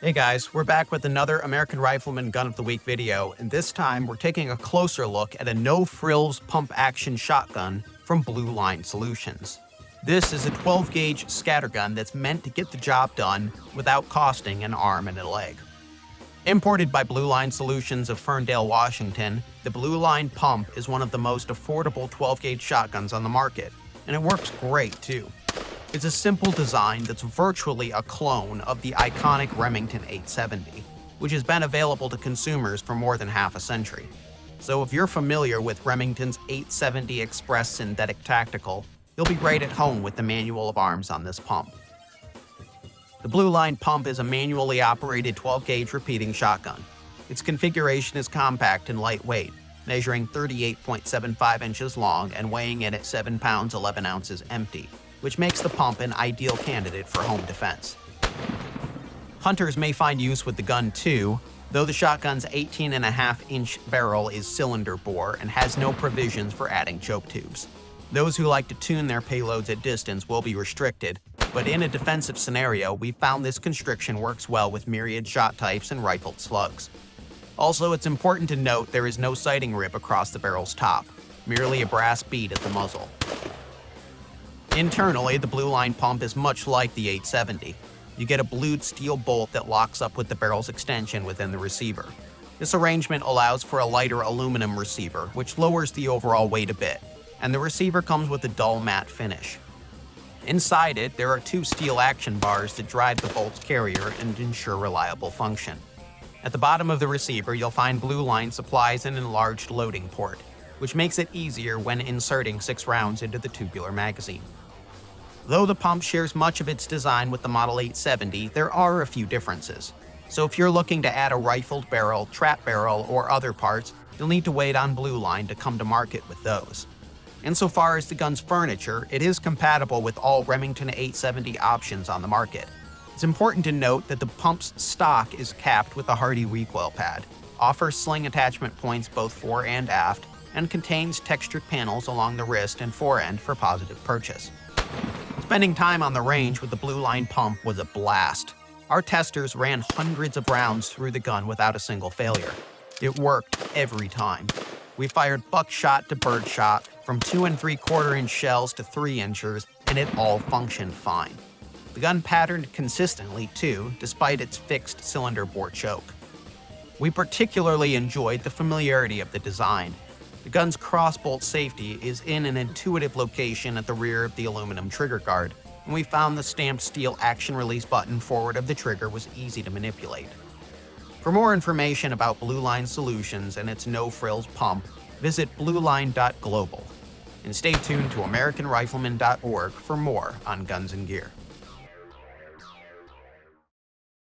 Hey guys, we're back with another American Rifleman Gun of the Week video, and this time we're taking a closer look at a no-frills pump-action shotgun from Blue Line Solutions. This is a 12-gauge scattergun that's meant to get the job done without costing an arm and a leg. Imported by Blue Line Solutions of Ferndale, Washington, the Blue Line Pump is one of the most affordable 12-gauge shotguns on the market, and it works great too. It's a simple design that's virtually a clone of the iconic Remington 870, which has been available to consumers for more than half a century. So if you're familiar with Remington's 870 Express Synthetic Tactical, you'll be right at home with the manual of arms on this pump. The Blue Line Pump is a manually operated 12-gauge repeating shotgun. Its configuration is compact and lightweight, measuring 38.75 inches long and weighing in at 7 pounds 11 ounces empty, which makes the pump an ideal candidate for home defense. Hunters may find use with the gun too, though the shotgun's 18.5-inch barrel is cylinder bore and has no provisions for adding choke tubes. Those who like to tune their payloads at distance will be restricted, but in a defensive scenario, we found this constriction works well with myriad shot types and rifled slugs. Also, it's important to note there is no sighting rib across the barrel's top, merely a brass bead at the muzzle. Internally, the Blue Line Pump is much like the 870. You get a blued steel bolt that locks up with the barrel's extension within the receiver. This arrangement allows for a lighter aluminum receiver, which lowers the overall weight a bit, and the receiver comes with a dull matte finish. Inside it, there are 2 steel action bars that drive the bolt's carrier and ensure reliable function. At the bottom of the receiver, you'll find Blue Line supplies an enlarged loading port, which makes it easier when inserting 6 rounds into the tubular magazine. Though the pump shares much of its design with the Model 870, there are a few differences. So if you're looking to add a rifled barrel, trap barrel, or other parts, you'll need to wait on Blue Line to come to market with those. Insofar as the gun's furniture, it is compatible with all Remington 870 options on the market. It's important to note that the pump's stock is capped with a hardy recoil pad, offers sling attachment points both fore and aft, and contains textured panels along the wrist and forend for positive purchase. Spending time on the range with the Blue Line Pump was a blast. Our testers ran hundreds of rounds through the gun without a single failure. It worked every time. We fired buckshot to birdshot, from 2 3/4-inch shells to 3 inchers, and it all functioned fine. The gun patterned consistently too, despite its fixed cylinder bore choke. We particularly enjoyed the familiarity of the design. The gun's crossbolt safety is in an intuitive location at the rear of the aluminum trigger guard, and we found the stamped steel action release button forward of the trigger was easy to manipulate. For more information about Blue Line Solutions and its no-frills pump, visit blueline.global. And stay tuned to AmericanRifleman.org for more on guns and gear.